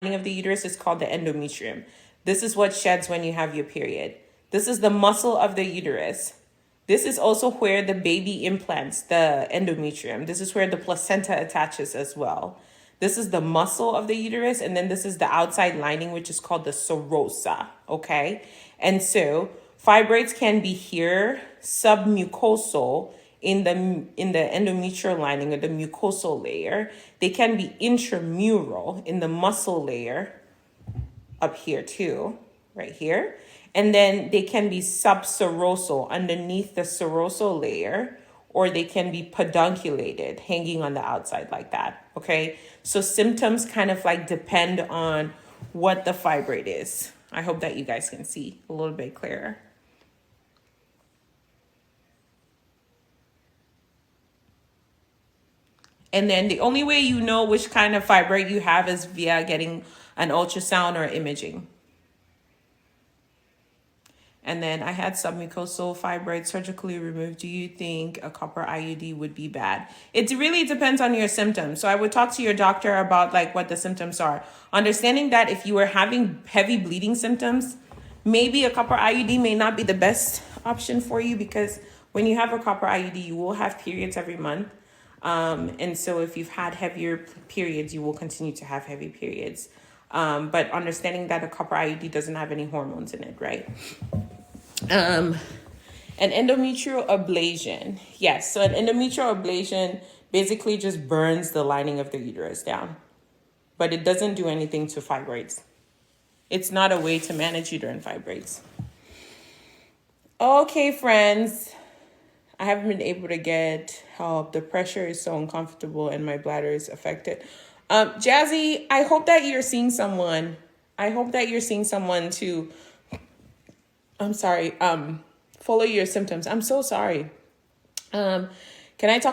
of the uterus is called the endometrium. This is what sheds when you have your period. This is the muscle of the uterus. This is also where the baby implants, the endometrium. This is where the placenta attaches as well. This is the muscle of the uterus, and then this is the outside lining, which is called the serosa, okay? And so fibroids can be here, submucosal, in the endometrial lining or the mucosal layer. They can be intramural in the muscle layer up here too, right here. And then they can be subserosal underneath the serosal layer, or they can be pedunculated, hanging on the outside like that, okay? So symptoms kind of like depend on what the fibroid is. I hope that you guys can see a little bit clearer. And then the only way you know which kind of fibroid you have is via getting an ultrasound or imaging. And then I had submucosal fibroid surgically removed. Do you think a copper IUD would be bad? It really depends on your symptoms. So I would talk to your doctor about like what the symptoms are. Understanding that if you were having heavy bleeding symptoms, maybe a copper IUD may not be the best option for you, because when you have a copper IUD, you will have periods every month. And so if you've had heavier periods, you will continue to have heavy periods. But understanding that a copper IUD doesn't have any hormones in it, right? An endometrial ablation. Yes, so an endometrial ablation basically just burns the lining of the uterus down, but it doesn't do anything to fibroids. It's not a way to manage uterine fibroids. Okay, friends. I haven't been able to get help. The pressure is so uncomfortable and my bladder is affected. Jazzy, I hope that you're seeing someone. I hope that you're seeing someone to, follow your symptoms. I'm so sorry. Can I talk